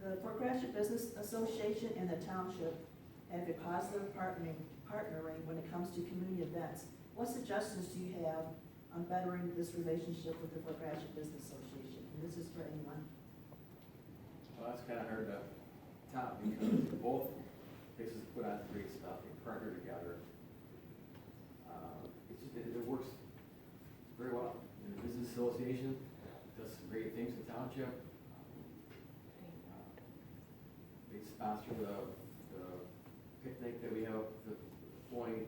The Fort Gratiot Business Association and the township have a positive partnering when it comes to community events. What suggestions do you have on bettering this relationship with the Fort Gratiot Business Association? And this is for anyone. Well, that's kind of hard to top because both places put on great stuff, they partner together. It works very well. And the Business Association does some great things in the township. They sponsor the picnic that we have at the point.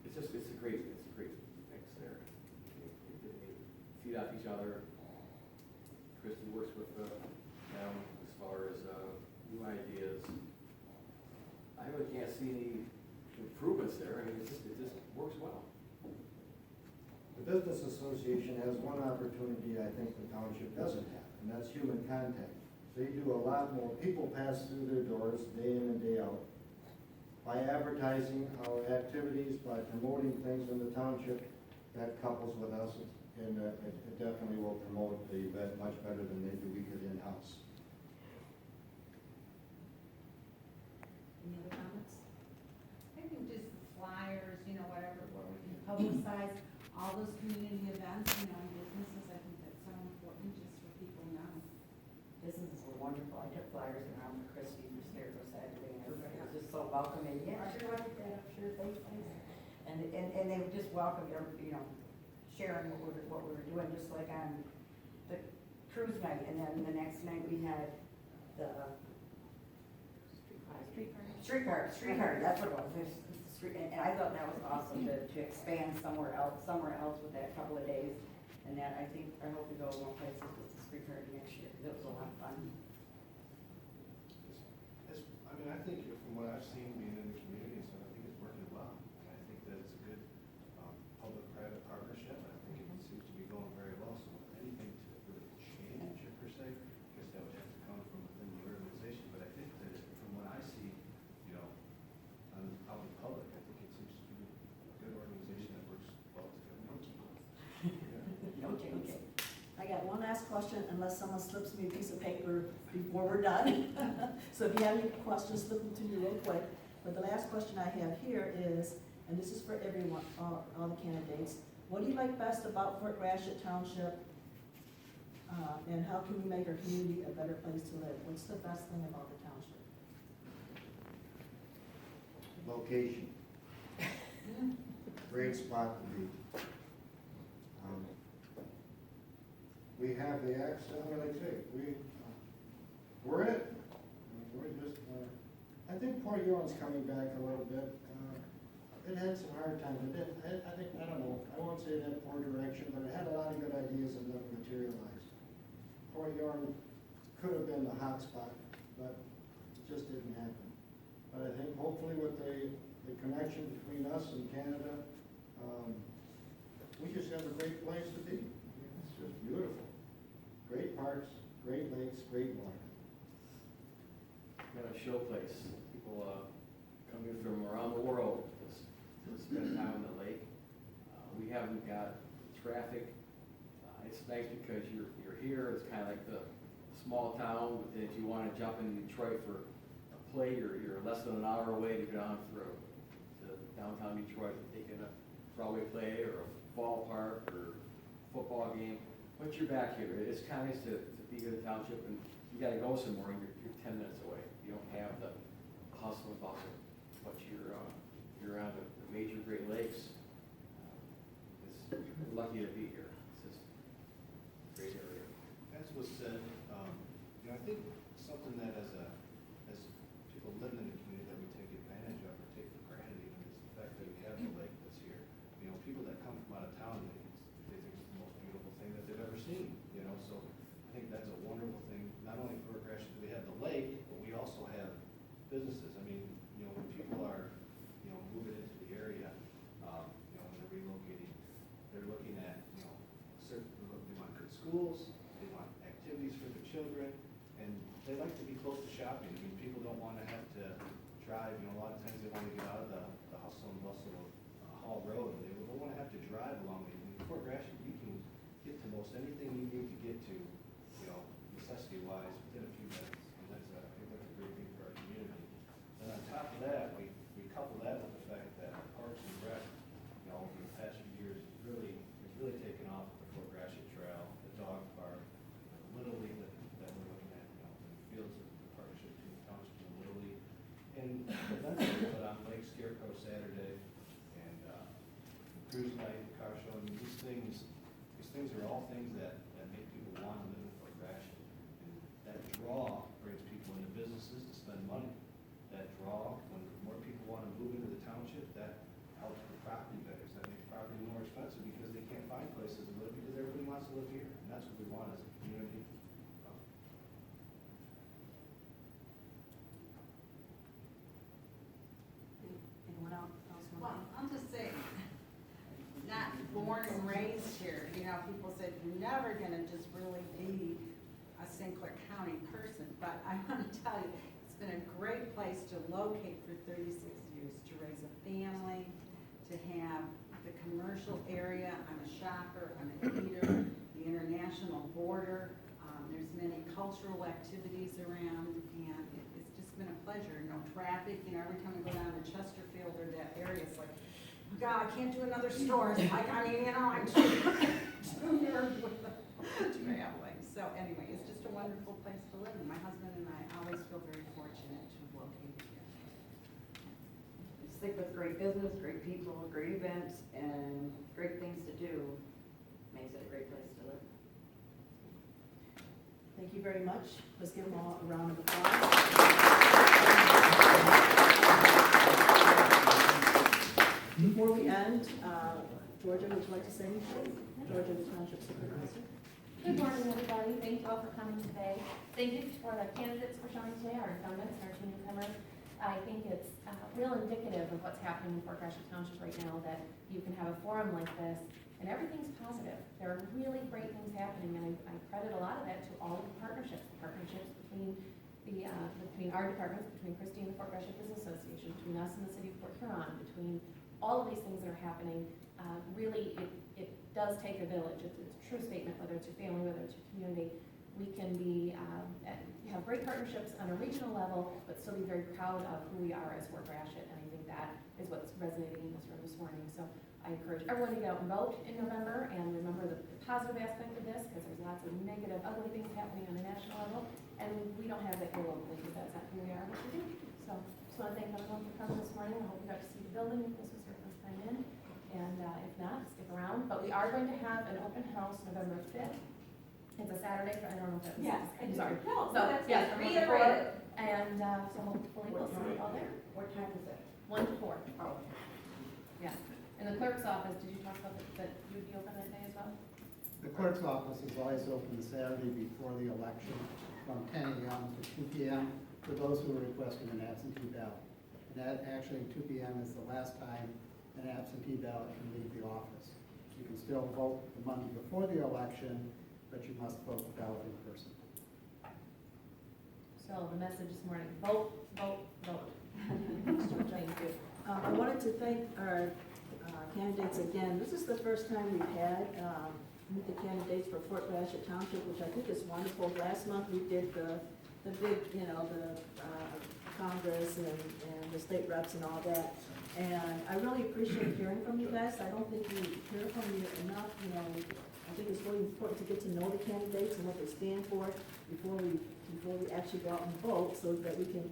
It's a great mix there. They feed off each other. Trustee works with them as far as new ideas. I really can't see any improvements there. I mean, it just works well. The Business Association has one opportunity I think the township doesn't have, and that's human contact. They do a lot more. People pass through their doors day in and day out. By advertising our activities, by promoting things in the township, that couples with us, and it definitely will promote the event much better than maybe we could in-house. Any other comments? I think just flyers, whatever, where we can publicize all those community events, and businesses, I think that's so important just for people to know. Businesses were wonderful. I took flyers around for Christie for Scarecrow Saturday, and everybody was just so welcoming. Yeah, sure, I did that. Sure, thanks. And they would just welcome, sharing what we were doing, just like on the cruise night, and then the next night we had the street car. That's what it was. There's the street, and I thought that was awesome to expand somewhere else with that couple of days. And that I hope we go more places with the street car next year, because it was a lot of fun. I think from what I've seen being in the community, so I think it's working well. And I think that it's a good public-private partnership. I think it seems to be going very well. So anything to really change it per se, I guess that would have to come from within the organization. But I think that from what I see, out in public, I think it seems to be a good organization that works well together. No change. I got one last question, unless someone slips me a piece of paper before we're done. So if you have any questions, slip them to me real quick. But the last question I have here is, and this is for everyone, all the candidates, what do you like best about Fort Gratiot Township? And how can we make our community a better place to live? What's the best thing about the township? Location. Great spot to be. We have the access, like I say, we're it. We're just, I think Port Huron's coming back a little bit. It had some hard times. I don't know, I won't say it had poor direction, but it had a lot of good ideas that never materialized. Port Huron could have been the hot spot, but it just didn't happen. But I think hopefully with the connection between us and Canada, we just have a great place to be. It's just beautiful. Great parks, great lakes, great water. Got a show place. People coming from around the world to spend time on the lake. We haven't got traffic. It's nice because you're here. It's kind of like the small town. But if you want to jump into Detroit for a play, you're less than an hour away to go down to downtown Detroit and take in a Broadway play or a ballpark or football game. Once you're back here, it's kind of nice to be in the township, and you got to go somewhere, and you're 10 minutes away. You don't have the hustle and bustle, but you're on the major Great Lakes. You're lucky to be here. It's just a great area. As was said, I think something that as people living in the community that we take advantage of or take for granted even is the fact that we have the lake that's here. People that come from out of town, they think it's the most beautiful thing that they've ever seen. So I think that's a wonderful thing. Not only for Gratiot do we have the lake, but we also have businesses. I mean, when people are, moving into the area, when they're relocating, they're looking at, certain, they want good schools, they want activities for their children, and they like to be close to shopping. I mean, people don't want to have to drive, a lot of times they want to get out of the hustle and bustle of Hall Road, and they don't want to have to drive along it. In Fort Gratiot, you can get to most anything you need to get to cruise night, car show, I mean, these things are all things that make people want to live in Fort Gratiot. And that draw brings people into businesses to spend money. That draw, when more people want to move into the township, that helps the property values. That makes property more expensive because they can't find places to live because everybody wants to live here. And that's what we want as a community. Anyone else Well, want I'll just say, not born and raised here, you know, people said, you're never gonna just really be a St. Clair County person, but I wanna tell you, it's been a great place to locate for 36 years, to raise a family, to have the commercial area, I'm a shopper, I'm a eater, the international border, there's many cultural activities around, and it's just been a pleasure, no traffic, you know, every time I go down to Chesterfield or that area, it's like, God, I can't do another store. Like, I mean, you know, I'm too nervous with the traveling. So anyway, it's just a wonderful place to live, and my husband and I always feel very fortunate to have located here. Stick with great business, great people, great events, and great things to do, makes it a great place to live. Thank you very much. Let's give them all a round of applause. Before we end, Georgia, would you like to say anything? Georgia, the Township Supervisor. Good morning, everybody. Thank you all for coming today. Thank you for the candidates for showing today, our incumbents, our two newcomers. I think it's real indicative of what's happening in Fort Gratiot Township right now, that you can have a forum like this and everything's positive. There are really great things happening, and I credit a lot of that to all of the partnerships between between our departments, between Christie and the Fort Gratiot Business Association, between us and the City of Fort Huron, between all of these things that are happening. Really, it does take a village. It's a true statement, whether it's your family, whether it's your community. We can have great partnerships on a regional level, but still be very proud of who we are as Fort Gratiot, and I think that is what's resonating in this room this morning. So I encourage everyone to get out and vote in November, and remember the positive aspect of this, because there's lots of negative, ugly things happening on a national level, and we don't have that here locally, because that's not who we are, what we do. So just want to thank everyone for coming this morning. I hope you got to see the building if this was your first time in, and if not, stick around. But we are going to have an open house November 5th. It's a Saturday, I don't know if that was. Yes, I'm sorry. No, So, that's yes, good. from 1 to Reiterate 4, and so hopefully we'll see you all there. What time is it? 1 to 4. Oh, Yes. In the clerk's office, did you talk about that you'd be open that day as well? The clerk's office is always open the Saturday before the election from 10 a.m. to 2 p.m. for those who are requesting an absentee ballot. And that actually 2 p.m. is the last time an absentee ballot can leave the office. You can still vote the Monday before the election, but you must vote the ballot in person. So the message this morning, vote, vote, vote. Thank you. I wanted to thank our candidates again. This is the first time we've had meet the candidates for Fort Gratiot Township, which I think is wonderful. Last month we did the big, the Congress and the state reps and all that. And I really appreciate hearing from you guys. I don't think we hear from you enough. I think it's really important to get to know the candidates and what they stand for before we actually go out and vote, so that we can,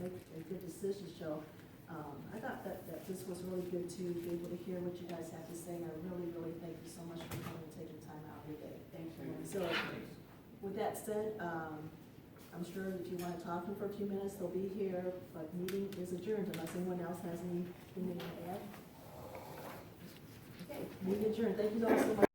make a good decision. So I thought that this was really good to be able to hear what you guys have to say. And I really, really thank you so much for coming and taking time out of your day. Thank you. So with that said, I'm sure if you want to talk to them for a few minutes, they'll be here, but meeting is adjourned unless anyone else has anything to add. Okay, meeting adjourned. Thank you all so much.